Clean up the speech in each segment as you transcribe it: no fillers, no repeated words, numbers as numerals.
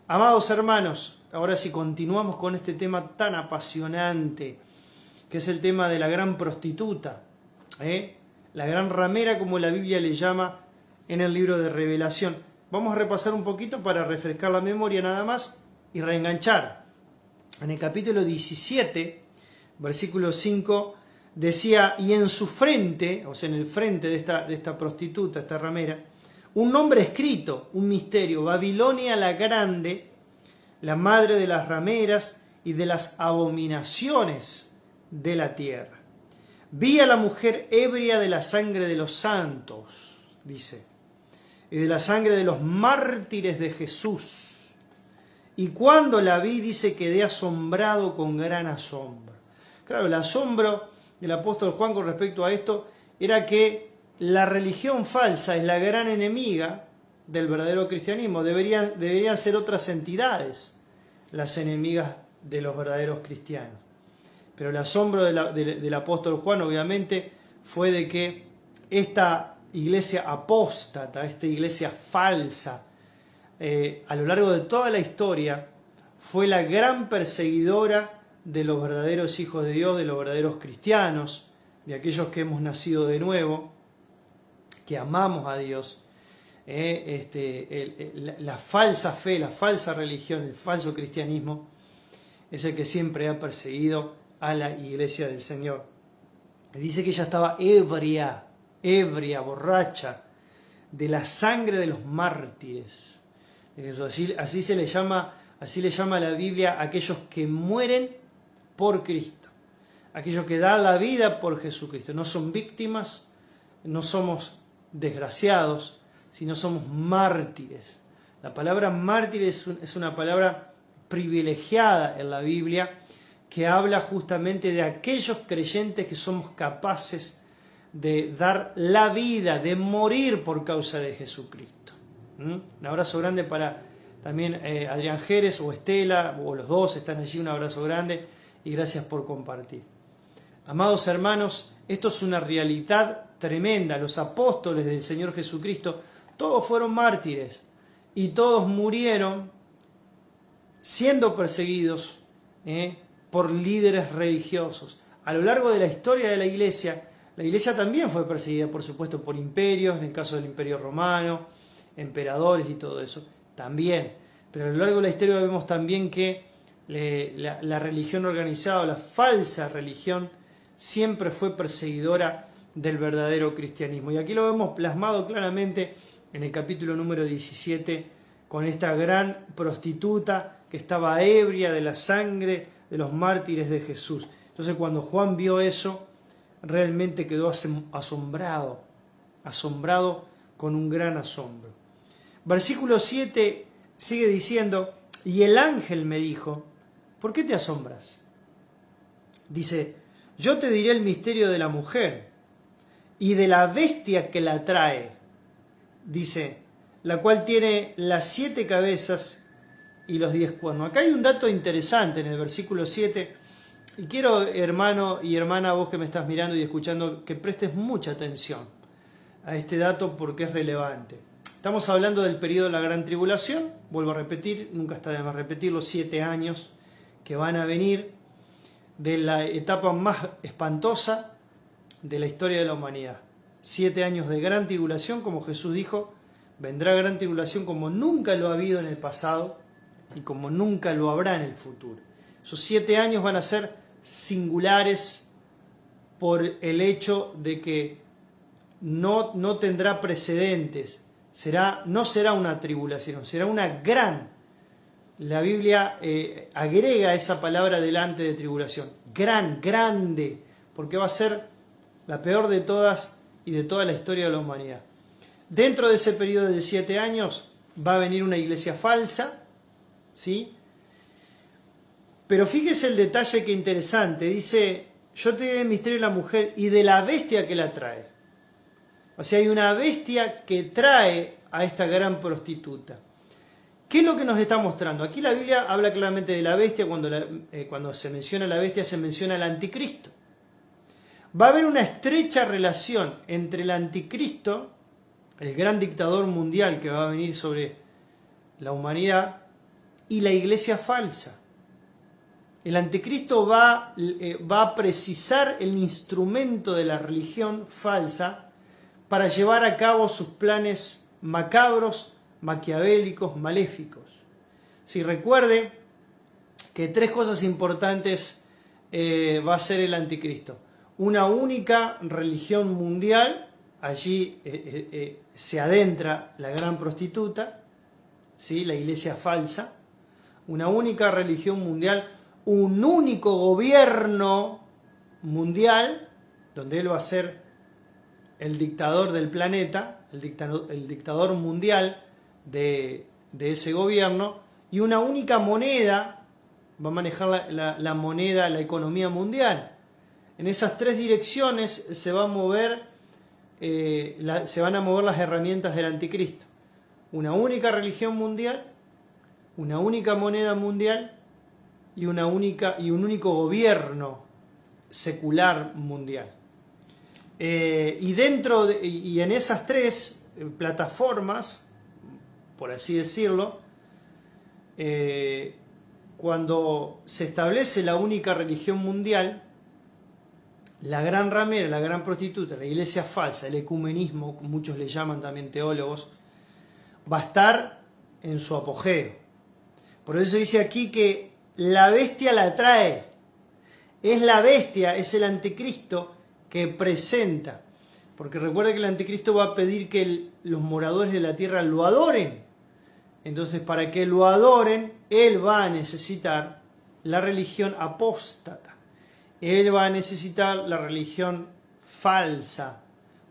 Amados hermanos, ahora sí continuamos con este tema tan apasionante, que es el tema de la gran prostituta, la gran ramera, como la Biblia le llama en el libro de Revelación. Vamos a repasar un poquito para refrescar la memoria nada más y reenganchar. En el capítulo 17, versículo 5, decía, y en su frente, o sea, en el frente de esta prostituta, esta ramera, un nombre escrito, un misterio, Babilonia la Grande, la madre de las rameras y de las abominaciones de la tierra. Vi a la mujer ebria de la sangre de los santos, dice, y de la sangre de los mártires de Jesús. Y cuando la vi, dice, quedé asombrado con gran asombro. Claro, el asombro del apóstol Juan con respecto a esto era que la religión falsa es la gran enemiga del verdadero cristianismo. Deberían ser otras entidades las enemigas de los verdaderos cristianos. Pero el asombro del apóstol Juan, obviamente, fue de que esta iglesia apóstata, esta iglesia falsa, a lo largo de toda la historia, fue la gran perseguidora de los verdaderos hijos de Dios, de los verdaderos cristianos, de aquellos que hemos nacido de nuevo, que amamos a Dios. La falsa fe, la falsa religión, el falso cristianismo es el que siempre ha perseguido a la iglesia del Señor. Dice que ella estaba ebria, borracha de la sangre de los mártires. Así le llama la Biblia a aquellos que mueren por Cristo, aquellos que dan la vida por Jesucristo. No son víctimas, no somos desgraciados, sino somos mártires. La palabra mártir es una palabra privilegiada en la Biblia que habla justamente de aquellos creyentes que somos capaces de dar la vida, de morir por causa de Jesucristo. Un abrazo grande para también Adrián Jerez o Estela, o los dos están allí, un abrazo grande y gracias por compartir. Amados hermanos, esto es una realidad tremenda. Los apóstoles del Señor Jesucristo, todos fueron mártires y todos murieron siendo perseguidos por líderes religiosos. A lo largo de la historia de la iglesia también fue perseguida, por supuesto, por imperios, en el caso del Imperio Romano, emperadores y todo eso, también. Pero a lo largo de la historia vemos también que la religión organizada, la falsa religión, siempre fue perseguidora del verdadero cristianismo. Y aquí lo vemos plasmado claramente en el capítulo número 17, con esta gran prostituta que estaba ebria de la sangre de los mártires de Jesús. Entonces cuando Juan vio eso, realmente quedó asombrado con un gran asombro. Versículo 7 sigue diciendo, y el ángel me dijo, ¿por qué te asombras? Dice, yo te diré el misterio de la mujer y de la bestia que la trae, dice, la cual tiene las 7 cabezas y los 10 cuernos. Acá hay un dato interesante en el versículo 7, y quiero, hermano y hermana, vos que me estás mirando y escuchando, que prestes mucha atención a este dato porque es relevante. Estamos hablando del periodo de la gran tribulación, vuelvo a repetir, nunca está de más repetirlo, 7 años que van a venir de la etapa más espantosa de la historia de la humanidad. 7 años de gran tribulación, como Jesús dijo, vendrá gran tribulación como nunca lo ha habido en el pasado y como nunca lo habrá en el futuro. Esos 7 años van a ser singulares por el hecho de que no tendrá precedentes, no será una tribulación, será una gran. La Biblia agrega esa palabra delante de tribulación, grande, porque va a ser la peor de todas y de toda la historia de la humanidad. Dentro de ese periodo de 7 años va a venir una iglesia falsa, ¿sí? Pero fíjese el detalle que interesante, dice, yo te diré el misterio de la mujer y de la bestia que la trae. O sea, hay una bestia que trae a esta gran prostituta. ¿Qué es lo que nos está mostrando? Aquí la Biblia habla claramente de la bestia. Cuando se menciona la bestia, se menciona el anticristo. Va a haber una estrecha relación entre el anticristo, el gran dictador mundial que va a venir sobre la humanidad, y la iglesia falsa. El anticristo va a precisar el instrumento de la religión falsa para llevar a cabo sus planes macabros, maquiavélicos, maléficos. Si recuerde que 3 cosas importantes va a ser el anticristo. Una única religión mundial, allí se adentra la gran prostituta, ¿sí? La iglesia falsa. Una única religión mundial, un único gobierno mundial, donde él va a ser el dictador del planeta, el dictador mundial de ese gobierno, y una única moneda, va a manejar la moneda, la economía mundial. En esas 3 direcciones se van a mover las herramientas del anticristo. Una única religión mundial, una única moneda mundial y un único gobierno secular mundial. Y en esas 3 plataformas, por así decirlo, cuando se establece la única religión mundial, la gran ramera, la gran prostituta, la iglesia falsa, el ecumenismo, muchos le llaman también teólogos, va a estar en su apogeo. Por eso dice aquí que la bestia la trae. Es la bestia, es el anticristo que presenta. Porque recuerda que el anticristo va a pedir que los moradores de la tierra lo adoren. Entonces, para que lo adoren, él va a necesitar la religión apóstata. Él va a necesitar la religión falsa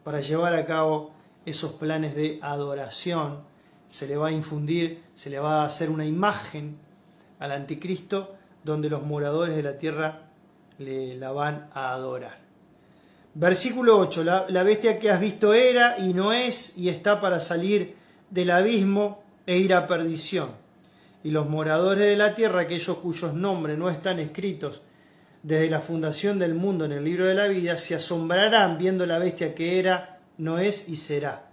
para llevar a cabo esos planes de adoración. Se le va a infundir, se le va a hacer una imagen al anticristo donde los moradores de la tierra la van a adorar. Versículo 8. La bestia que has visto era y no es y está para salir del abismo e ir a perdición. Y los moradores de la tierra, aquellos cuyos nombres no están escritos desde la fundación del mundo en el libro de la vida, se asombrarán viendo la bestia que era, no es y será.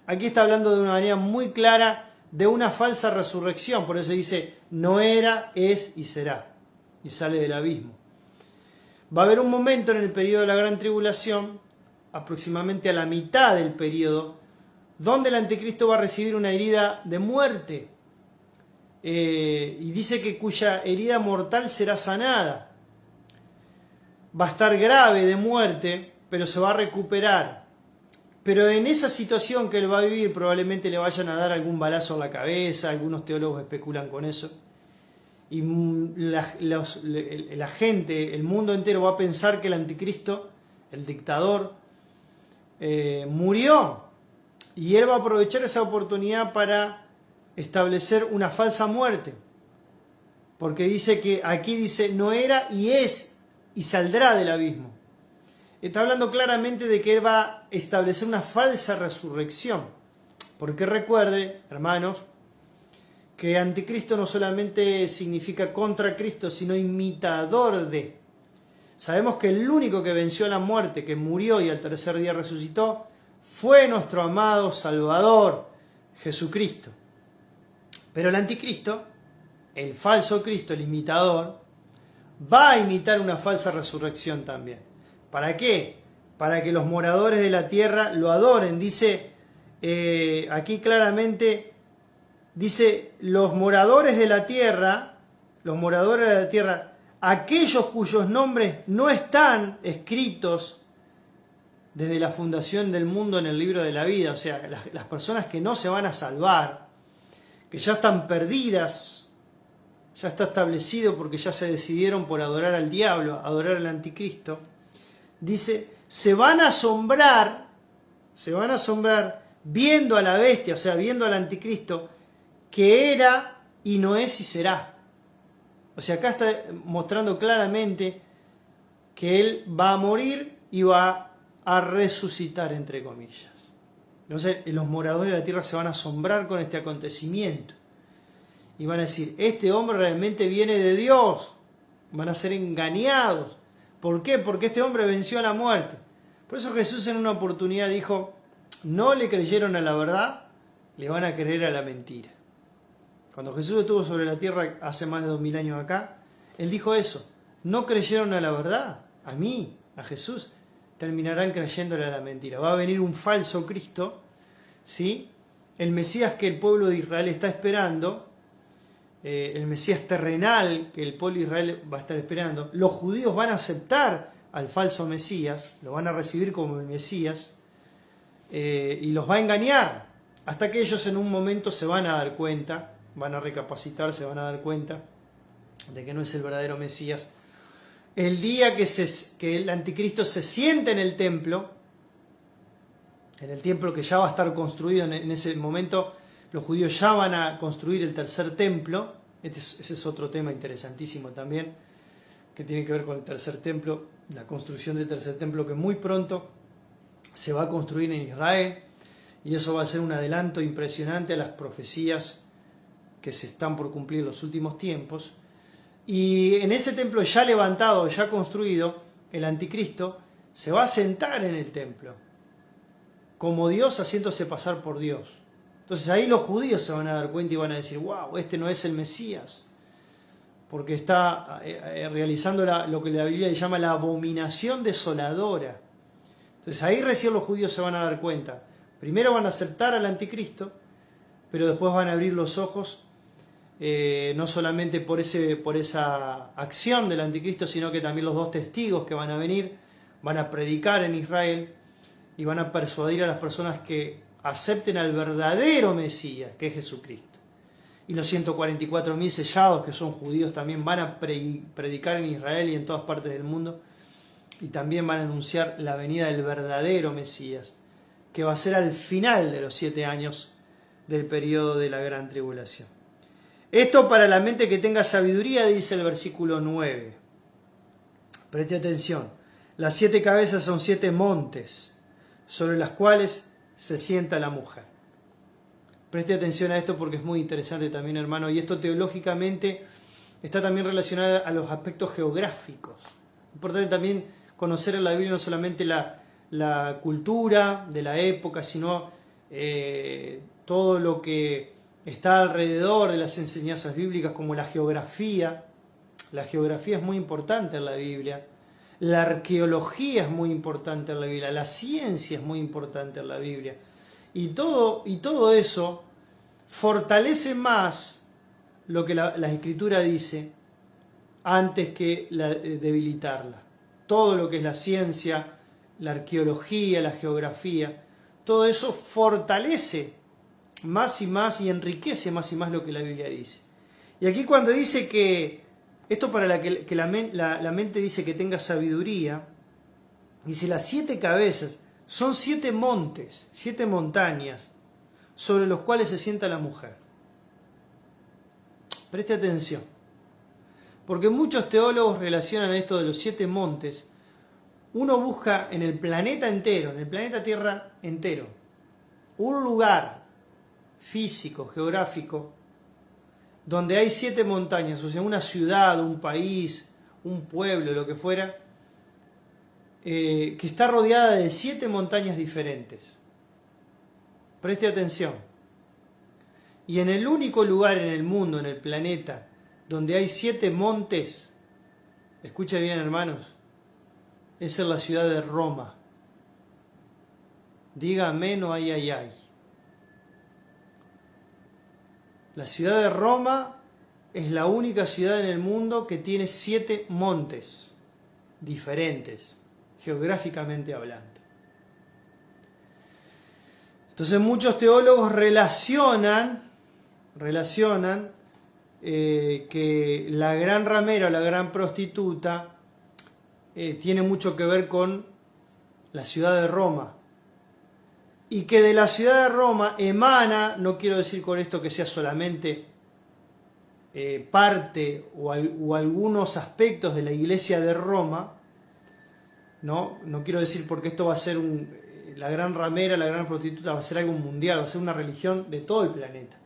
Aquí está hablando de una manera muy clara de una falsa resurrección. Por eso dice, no era, es y será. Y sale del abismo. Va a haber un momento en el periodo de la gran tribulación, aproximadamente a la mitad del periodo, donde el anticristo va a recibir una herida de muerte. Y dice que cuya herida mortal será sanada. Va a estar grave de muerte, pero se va a recuperar. Pero en esa situación que él va a vivir probablemente le vayan a dar algún balazo en la cabeza, algunos teólogos especulan con eso. Y la gente, el mundo entero va a pensar que el anticristo, el dictador, murió. Y él va a aprovechar esa oportunidad para establecer una falsa muerte. Porque dice que aquí dice no era y es y saldrá del abismo. Está hablando claramente de que él va a establecer una falsa resurrección. Porque recuerde, hermanos, que anticristo no solamente significa contra Cristo, sino imitador de. Sabemos que el único que venció a la muerte, que murió y al tercer día resucitó, fue nuestro amado Salvador, Jesucristo. Pero el anticristo, el falso Cristo, el imitador, va a imitar una falsa resurrección también. ¿Para qué? Para que los moradores de la tierra lo adoren. Dice aquí claramente, dice, los moradores de la tierra, aquellos cuyos nombres no están escritos desde la fundación del mundo en el libro de la vida, o sea, las personas que no se van a salvar, que ya están perdidas, ya está establecido porque ya se decidieron por adorar al diablo, adorar al anticristo, dice, se van a asombrar viendo a la bestia, o sea, viendo al anticristo, que era y no es y será. O sea, acá está mostrando claramente que él va a morir y va a resucitar, entre comillas. Entonces, los moradores de la tierra se van a asombrar con este acontecimiento. Y van a decir, este hombre realmente viene de Dios. Van a ser engañados. ¿Por qué? Porque este hombre venció a la muerte. Por eso Jesús en una oportunidad dijo, no le creyeron a la verdad, le van a creer a la mentira. Cuando Jesús estuvo sobre la tierra hace más de 2000 años acá, Él dijo eso. No creyeron a la verdad, a mí, a Jesús, terminarán creyéndole a la mentira. Va a venir un falso Cristo, ¿sí? El Mesías que el pueblo de Israel está esperando, el Mesías terrenal que el pueblo de Israel va a estar esperando. Los judíos van a aceptar al falso Mesías, lo van a recibir como el Mesías, y los va a engañar, hasta que ellos en un momento se van a dar cuenta, van a recapacitar, se van a dar cuenta de que no es el verdadero Mesías. El día que el anticristo se siente en el templo que ya va a estar construido en ese momento, los judíos ya van a construir el tercer templo. Ese es otro tema interesantísimo también, que tiene que ver con el tercer templo, la construcción del tercer templo, que muy pronto se va a construir en Israel, y eso va a ser un adelanto impresionante a las profecías que se están por cumplir en los últimos tiempos. Y en ese templo ya levantado, ya construido, el anticristo se va a sentar en el templo, como Dios haciéndose pasar por Dios. Entonces ahí los judíos se van a dar cuenta y van a decir, wow, este no es el Mesías, porque está realizando lo que la Biblia llama la abominación desoladora. Entonces ahí recién los judíos se van a dar cuenta. Primero van a aceptar al anticristo, pero después van a abrir los ojos, no solamente por esa acción del anticristo, sino que también los dos testigos que van a venir, van a predicar en Israel y van a persuadir a las personas que acepten al verdadero Mesías, que es Jesucristo. Y los 144.000 sellados, que son judíos, también van a predicar en Israel y en todas partes del mundo, y también van a anunciar la venida del verdadero Mesías, que va a ser al final de los 7 años del periodo de la gran tribulación. Esto para la mente que tenga sabiduría, dice el versículo 9. Preste atención. Las 7 cabezas son 7 montes, sobre las cuales se sienta la mujer. Preste atención a esto porque es muy interesante también, hermano, y esto teológicamente está también relacionado a los aspectos geográficos. Importante también conocer en la Biblia no solamente la cultura de la época, sino todo lo que está alrededor de las enseñanzas bíblicas, como la geografía. La geografía es muy importante en la Biblia. La arqueología es muy importante en la Biblia. La ciencia es muy importante en la Biblia. Y todo eso fortalece más lo que la Escritura dice antes que debilitarla. Todo lo que es la ciencia, la arqueología, la geografía, todo eso fortalece más y más y enriquece más y más lo que la Biblia dice. Y aquí cuando dice que, esto para que la mente dice que tenga sabiduría, dice las 7 cabezas, son 7 montes, 7 montañas, sobre los cuales se sienta la mujer. Preste atención, porque muchos teólogos relacionan esto de los 7 montes. Uno busca en el planeta entero, en el planeta Tierra entero, un lugar físico, geográfico, donde hay 7 montañas, o sea, una ciudad, un país, un pueblo, lo que fuera, que está rodeada de 7 montañas diferentes. Preste atención. Y en el único lugar en el mundo, en el planeta, donde hay 7 montes, escuche bien, hermanos, es en la ciudad de Roma. Diga amén o ay, ay, ay. La ciudad de Roma es la única ciudad en el mundo que tiene 7 montes diferentes, geográficamente hablando. Entonces muchos teólogos relacionan que la gran ramera o la gran prostituta tiene mucho que ver con la ciudad de Roma. Y que de la ciudad de Roma emana, no quiero decir con esto que sea solamente parte o algunos aspectos de la iglesia de Roma, no quiero decir porque esto va a ser la gran ramera, la gran prostituta, va a ser algo mundial, va a ser una religión de todo el planeta,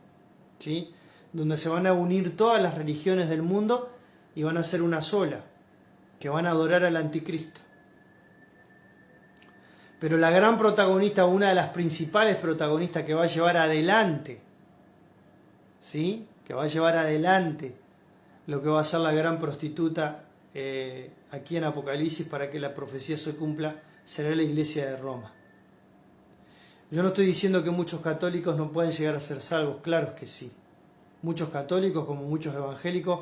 ¿sí? Donde se van a unir todas las religiones del mundo y van a ser una sola, que van a adorar al anticristo. Pero la gran protagonista, una de las principales protagonistas que va a llevar adelante, ¿sí?, que va a llevar adelante lo que va a ser la gran prostituta aquí en Apocalipsis para que la profecía se cumpla, será la iglesia de Roma. Yo no estoy diciendo que muchos católicos no pueden llegar a ser salvos, claro que sí. Muchos católicos, como muchos evangélicos,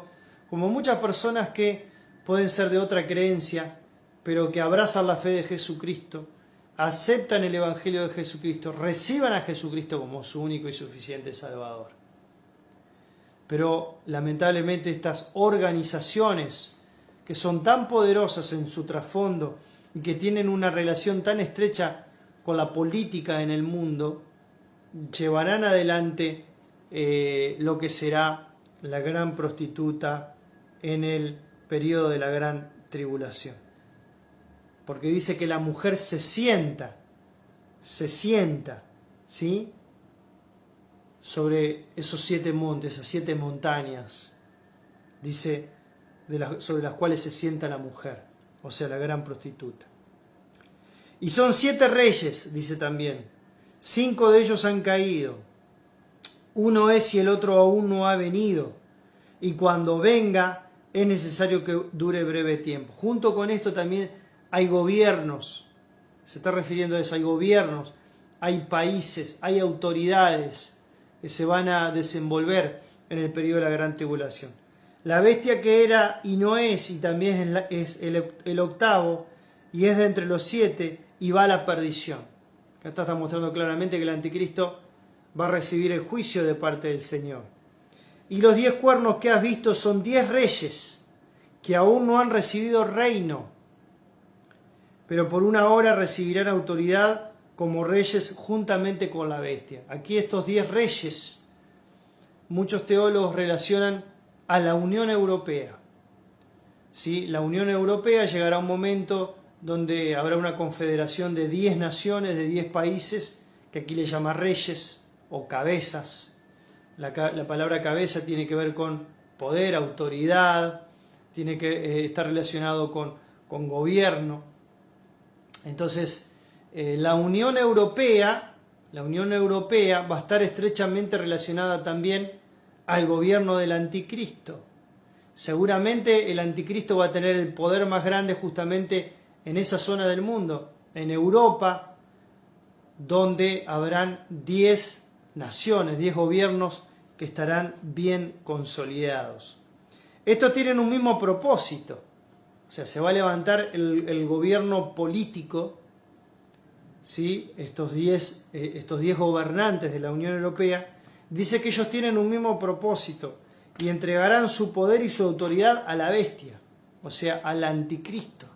como muchas personas que pueden ser de otra creencia, pero que abrazan la fe de Jesucristo, aceptan el Evangelio de Jesucristo, reciban a Jesucristo como su único y suficiente Salvador. Pero lamentablemente estas organizaciones que son tan poderosas en su trasfondo y que tienen una relación tan estrecha con la política en el mundo, llevarán adelante lo que será la gran prostituta en el periodo de la gran tribulación. Porque dice que la mujer se sienta, ¿sí?, sobre esos 7 montes, esas 7 montañas, dice, sobre las cuales se sienta la mujer, o sea, la gran prostituta. Y son 7 reyes, dice también, 5 de ellos han caído, uno es y el otro aún no ha venido, y cuando venga es necesario que dure breve tiempo. Junto con esto también hay gobiernos, se está refiriendo a eso, hay gobiernos, hay países, hay autoridades que se van a desenvolver en el periodo de la gran tribulación. La bestia que era y no es, y también es el octavo, y es de entre los 7, y va a la perdición. Acá está mostrando claramente que el anticristo va a recibir el juicio de parte del Señor. Y los 10 cuernos que has visto son 10 reyes que aún no han recibido reino, pero por una hora recibirán autoridad como reyes juntamente con la bestia. Aquí estos 10 reyes, muchos teólogos relacionan a la Unión Europea. ¿Sí? La Unión Europea llegará a un momento donde habrá una confederación de 10 naciones, de 10 países, que aquí le llama reyes o cabezas. La palabra cabeza tiene que ver con poder, autoridad, tiene que estar relacionado con gobierno. Entonces, la Unión Europea va a estar estrechamente relacionada también al gobierno del anticristo. Seguramente el anticristo va a tener el poder más grande justamente en esa zona del mundo, en Europa, donde habrán 10 naciones, 10 gobiernos que estarán bien consolidados. Estos tienen un mismo propósito, o sea, se va a levantar el gobierno político, ¿sí? Estos 10 gobernantes de la Unión Europea, dice que ellos tienen un mismo propósito y entregarán su poder y su autoridad a la bestia, o sea, al anticristo.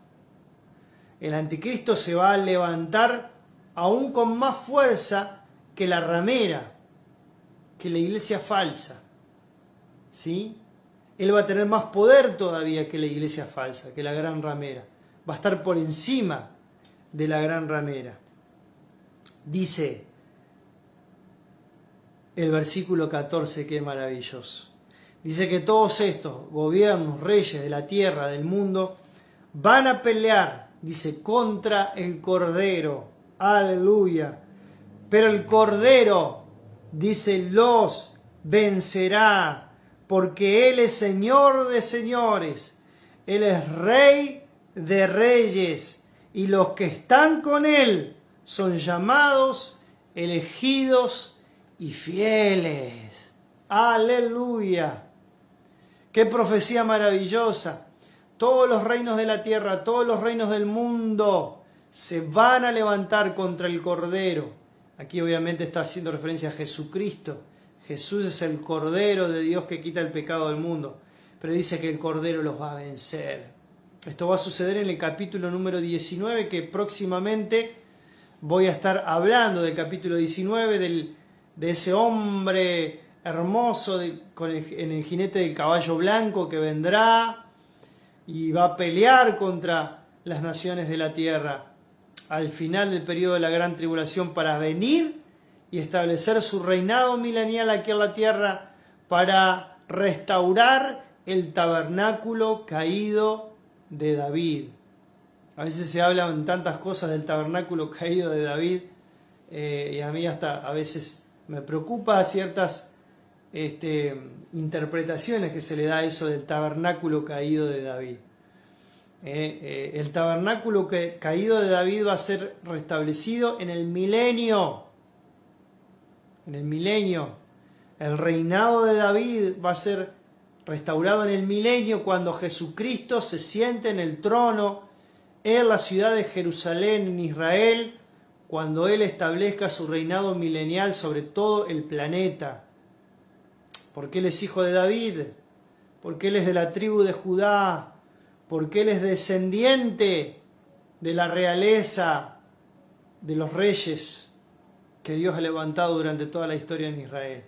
El anticristo se va a levantar aún con más fuerza que la ramera, que la iglesia falsa, ¿sí? Él va a tener más poder todavía que la iglesia falsa, que la gran ramera. Va a estar por encima de la gran ramera. Dice el versículo 14, que es maravilloso. Dice que todos estos gobiernos, reyes de la tierra, del mundo, van a pelear, dice, contra el Cordero. Aleluya. Pero el Cordero, dice, los vencerá, porque Él es Señor de señores, Él es Rey de reyes, y los que están con Él son llamados, elegidos y fieles. Aleluya. Qué profecía maravillosa. Todos los reinos de la tierra, todos los reinos del mundo se van a levantar contra el Cordero. Aquí obviamente está haciendo referencia a Jesucristo. Jesús es el Cordero de Dios que quita el pecado del mundo. Pero dice que el Cordero los va a vencer. Esto va a suceder en el capítulo número 19, que próximamente voy a estar hablando del capítulo 19, de ese hombre hermoso en el jinete del caballo blanco que vendrá y va a pelear contra las naciones de la tierra al final del periodo de la gran tribulación para venir y establecer su reinado milenial aquí en la tierra para restaurar el tabernáculo caído de David. A veces se hablan tantas cosas del tabernáculo caído de David y a mí hasta a veces me preocupa ciertas interpretaciones que se le da a eso del tabernáculo caído de David. El tabernáculo caído de David va a ser restablecido en el milenio. En el milenio. El reinado de David va a ser restaurado en el milenio cuando Jesucristo se siente en el trono en la ciudad de Jerusalén, en Israel, cuando Él establezca su reinado milenial sobre todo el planeta. Porque Él es hijo de David, porque Él es de la tribu de Judá, porque Él es descendiente de la realeza de los reyes que Dios ha levantado durante toda la historia en Israel.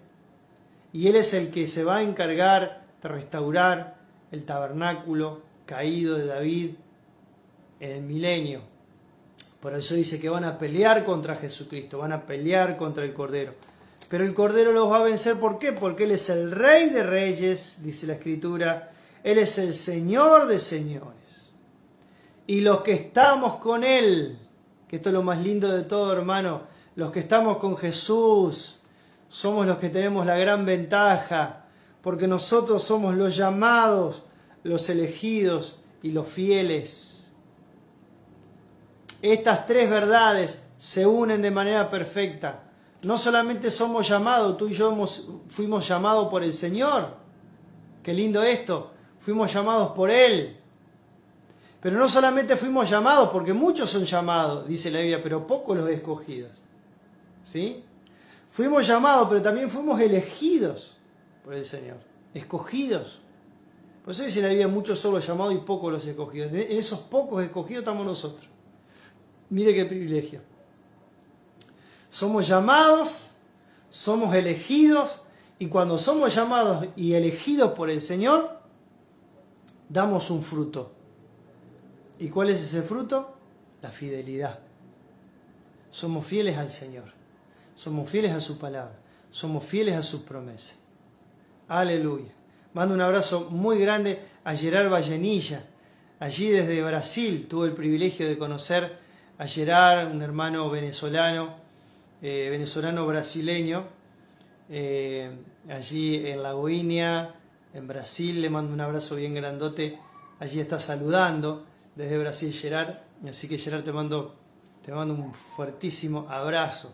Y Él es el que se va a encargar de restaurar el tabernáculo caído de David en el milenio. Por eso dice que van a pelear contra Jesucristo, van a pelear contra el Cordero. Pero el Cordero los va a vencer, ¿por qué? Porque Él es el Rey de Reyes, dice la Escritura. Él es el Señor de señores. Y los que estamos con Él, que esto es lo más lindo de todo, hermano, los que estamos con Jesús, somos los que tenemos la gran ventaja, porque nosotros somos los llamados, los elegidos y los fieles. Estas tres verdades se unen de manera perfecta. No solamente somos llamados, tú y yo fuimos llamados por el Señor. Qué lindo esto. Fuimos llamados por Él. Pero no solamente fuimos llamados, porque muchos son llamados, dice la Biblia, pero pocos los escogidos. ¿Sí? Fuimos llamados, pero también fuimos elegidos por el Señor. Escogidos. Por eso dice la Biblia, muchos son los llamados y pocos los escogidos. En esos pocos escogidos estamos nosotros. Mire qué privilegio. Somos llamados, somos elegidos, y cuando somos llamados y elegidos por el Señor, damos un fruto. ¿Y cuál es ese fruto? La fidelidad. Somos fieles al Señor. Somos fieles a su palabra. Somos fieles a sus promesas. Aleluya. Mando un abrazo muy grande a Gerard Vallenilla. Allí desde Brasil tuve el privilegio de conocer a Gerard, un hermano venezolano brasileño. Allí en La Goiânia, en Brasil, le mando un abrazo bien grandote. Allí está saludando desde Brasil Gerard. Así que Gerard, te mando un fuertísimo abrazo.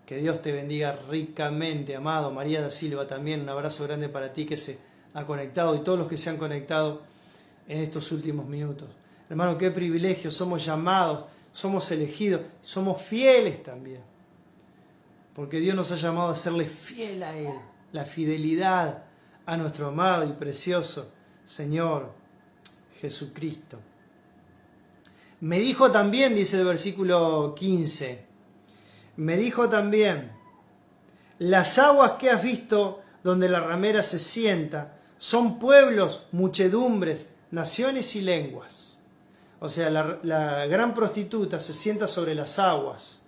Que Dios te bendiga ricamente, amado. María da Silva también, un abrazo grande para ti que se ha conectado y todos los que se han conectado en estos últimos minutos. Hermano, qué privilegio, somos llamados, somos elegidos, somos fieles también. Porque Dios nos ha llamado a serle fiel a Él, la fidelidad a nuestro amado y precioso Señor Jesucristo. Me dijo también, dice el versículo 15, me dijo también, las aguas que has visto donde la ramera se sienta son pueblos, muchedumbres, naciones y lenguas. O sea, la gran prostituta se sienta sobre las aguas.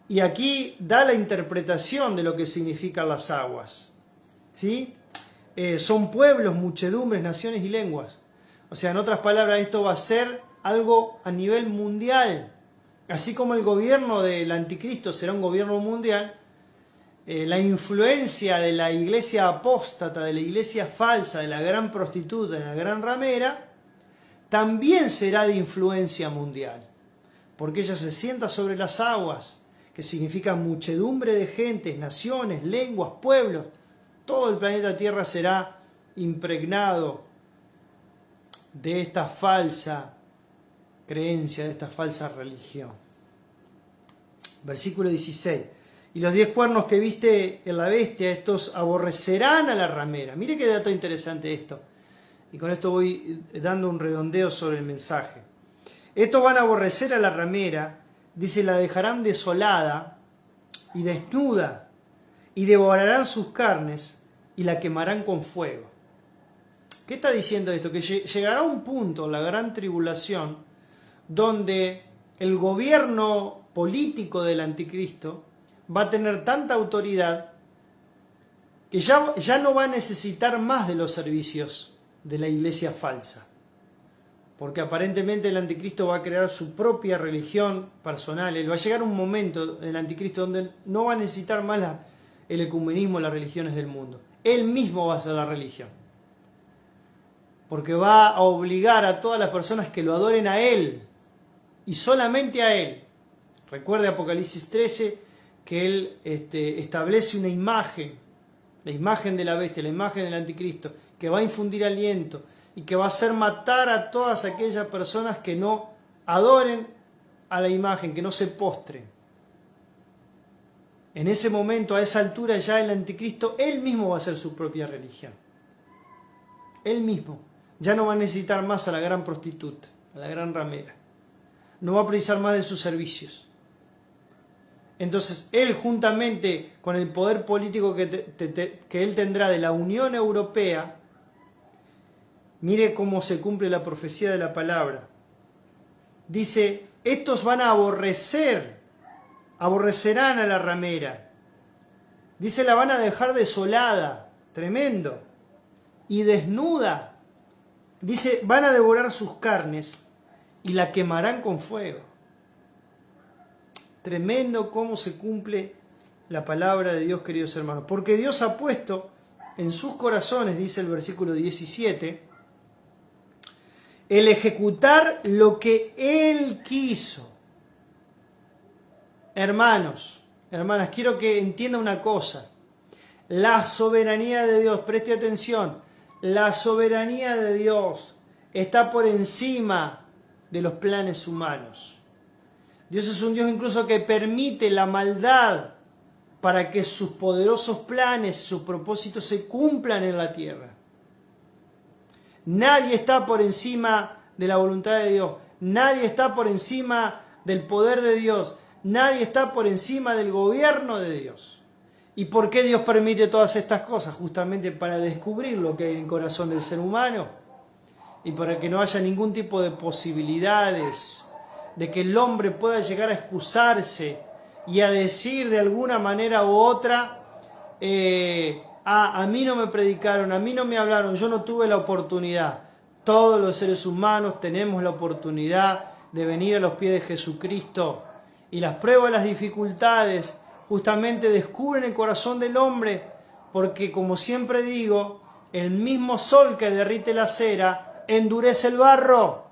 Y aquí da la interpretación de lo que significan las aguas. ¿Sí? Son pueblos, muchedumbres, naciones y lenguas. O sea, en otras palabras, esto va a ser algo a nivel mundial. Así como el gobierno del anticristo será un gobierno mundial, la influencia de la iglesia apóstata, de la iglesia falsa, de la gran prostituta, de la gran ramera, también será de influencia mundial. Porque ella se sienta sobre las aguas, que significa muchedumbre de gentes, naciones, lenguas, pueblos. Todo el planeta Tierra será impregnado de esta falsa creencia, de esta falsa religión. Versículo 16. Y los 10 cuernos que viste en la bestia, estos aborrecerán a la ramera. Mire qué dato interesante esto. Y con esto voy dando un redondeo sobre el mensaje. Estos van a aborrecer a la ramera, dice, la dejarán desolada y desnuda, y devorarán sus carnes y la quemarán con fuego. ¿Qué está diciendo esto? Que llegará un punto, la gran tribulación, donde el gobierno político del anticristo va a tener tanta autoridad que ya no va a necesitar más de los servicios de la iglesia falsa. Porque aparentemente el anticristo va a crear su propia religión personal. Va a llegar un momento en el anticristo donde no va a necesitar más el ecumenismo, las religiones del mundo. Él mismo va a ser la religión. Porque va a obligar a todas las personas que lo adoren a Él y solamente a Él. Recuerde Apocalipsis 13 que Él establece una imagen, la imagen de la bestia, la imagen del anticristo, que va a infundir aliento y que va a hacer matar a todas aquellas personas que no adoren a la imagen, que no se postren. En ese momento, a esa altura, ya el anticristo, él mismo va a hacer su propia religión. Él mismo. Ya no va a necesitar más a la gran prostituta, a la gran ramera. No va a precisar más de sus servicios. Entonces, él juntamente con el poder político que él tendrá de la Unión Europea, mire cómo se cumple la profecía de la palabra. Dice, estos van a aborrecerán a la ramera. Dice, la van a dejar desolada, tremendo, y desnuda. Dice, van a devorar sus carnes y la quemarán con fuego. Tremendo cómo se cumple la palabra de Dios, queridos hermanos. Porque Dios ha puesto en sus corazones, dice el versículo 17, el ejecutar lo que Él quiso. Hermanos, hermanas, quiero que entienda una cosa. La soberanía de Dios, preste atención, la soberanía de Dios está por encima de los planes humanos. Dios es un Dios incluso que permite la maldad para que sus poderosos planes, sus propósitos se cumplan en la tierra. Nadie está por encima de la voluntad de Dios. Nadie está por encima del poder de Dios. Nadie está por encima del gobierno de Dios. ¿Y por qué Dios permite todas estas cosas? Justamente para descubrir lo que hay en el corazón del ser humano y para que no haya ningún tipo de posibilidades de que el hombre pueda llegar a excusarse y a decir de alguna manera u otra, a mí no me predicaron, a mí no me hablaron, yo no tuve la oportunidad. Todos los seres humanos tenemos la oportunidad de venir a los pies de Jesucristo. Y las pruebas, las dificultades, justamente descubren el corazón del hombre, porque como siempre digo, el mismo sol que derrite la cera endurece el barro.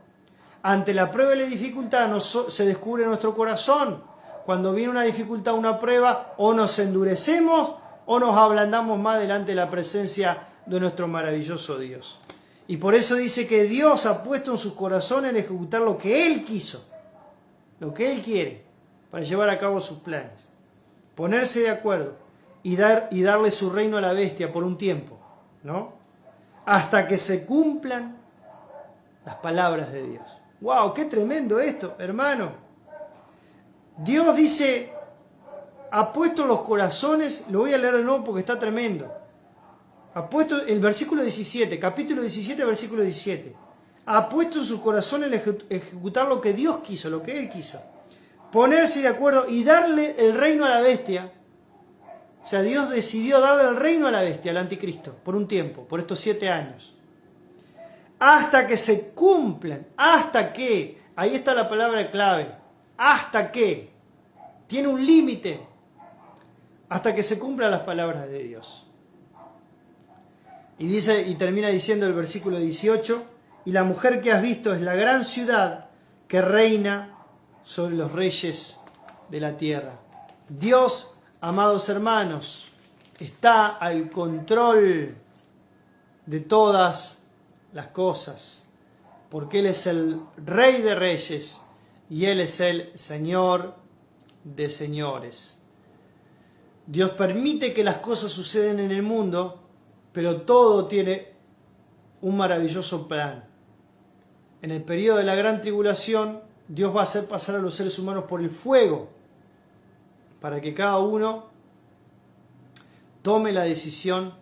Ante la prueba y la dificultad se descubre nuestro corazón. Cuando viene una dificultad, una prueba, o nos endurecemos o nos ablandamos más delante de la presencia de nuestro maravilloso Dios. Y por eso dice que Dios ha puesto en sus corazones el ejecutar lo que Él quiso, lo que Él quiere, para llevar a cabo sus planes. Ponerse de acuerdo y darle su reino a la bestia por un tiempo, ¿no? Hasta que se cumplan las palabras de Dios. ¡Wow! ¡Qué tremendo esto, hermano! Dios dice, ha puesto en los corazones, lo voy a leer de nuevo porque está tremendo. Ha puesto el versículo 17, capítulo 17, versículo 17. Ha puesto en su corazón el ejecutar lo que Dios quiso, lo que Él quiso. Ponerse de acuerdo y darle el reino a la bestia. O sea, Dios decidió darle el reino a la bestia, al anticristo, por un tiempo, por estos 7 años. Hasta que se cumplan, hasta que, ahí está la palabra clave, hasta que, tiene un límite, hasta que se cumplan las palabras de Dios. Y dice, y termina diciendo el versículo 18, y la mujer que has visto es la gran ciudad que reina sobre los reyes de la tierra. Dios, amados hermanos, está al control de todas las cosas, porque Él es el Rey de Reyes y Él es el Señor de señores. Dios permite que las cosas sucedan en el mundo, pero todo tiene un maravilloso plan. En el periodo de la gran tribulación, Dios va a hacer pasar a los seres humanos por el fuego, para que cada uno tome la decisión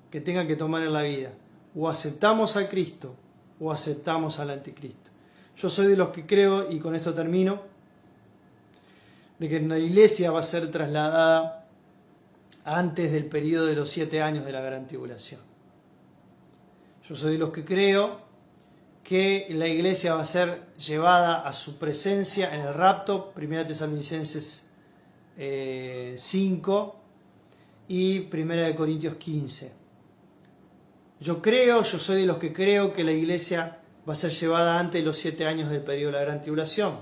que tenga que tomar en la vida. O aceptamos a Cristo, o aceptamos al anticristo. Yo soy de los que creo, y con esto termino, de que la iglesia va a ser trasladada antes del periodo de los 7 años de la gran tribulación. Yo soy de los que creo que la iglesia va a ser llevada a su presencia en el rapto, 1 Tesalonicenses 5 y 1 Corintios 15. Yo soy de los que creo que la iglesia va a ser llevada antes de los 7 años del periodo de la gran tribulación.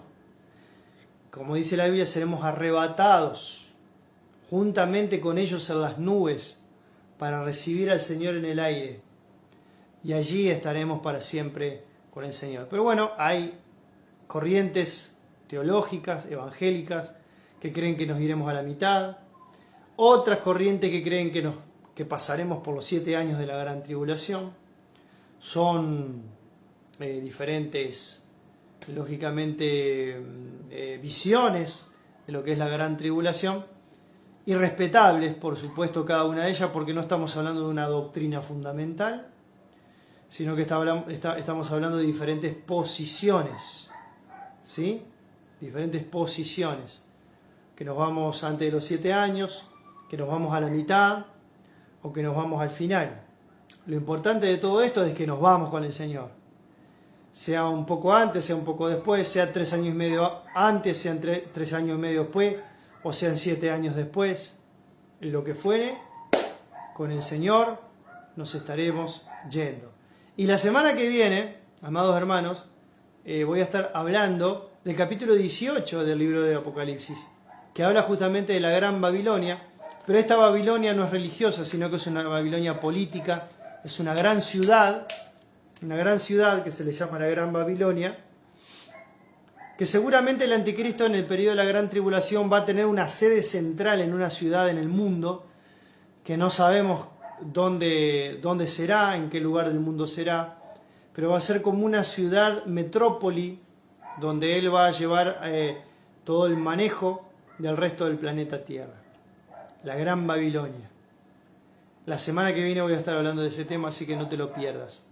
Como dice la Biblia, seremos arrebatados juntamente con ellos en las nubes para recibir al Señor en el aire. Y allí estaremos para siempre con el Señor. Pero bueno, hay corrientes teológicas, evangélicas, que creen que nos iremos a la mitad. Otras corrientes que creen que pasaremos por los 7 años de la gran tribulación. Son diferentes, lógicamente, visiones de lo que es la gran tribulación. Y respetables, por supuesto, cada una de ellas, porque no estamos hablando de una doctrina fundamental, sino que estamos hablando de diferentes posiciones, ¿sí? Diferentes posiciones, que nos vamos antes de los 7 años, que nos vamos a la mitad, o que nos vamos al final. Lo importante de todo esto es que nos vamos con el Señor. Sea un poco antes, sea un poco después, sea 3 años y medio antes, sean 3 años y medio después, o sean 7 años después, lo que fuere, con el Señor nos estaremos yendo. Y la semana que viene, amados hermanos, voy a estar hablando del capítulo 18 del libro de Apocalipsis, que habla justamente de la Gran Babilonia, pero esta Babilonia no es religiosa, sino que es una Babilonia política, es una gran ciudad que se le llama la Gran Babilonia, que seguramente el anticristo en el periodo de la Gran Tribulación va a tener una sede central en una ciudad en el mundo, que no sabemos dónde será, en qué lugar del mundo será, pero va a ser como una ciudad metrópoli, donde él va a llevar todo el manejo del resto del planeta Tierra. La Gran Babilonia. La semana que viene voy a estar hablando de ese tema, así que no te lo pierdas.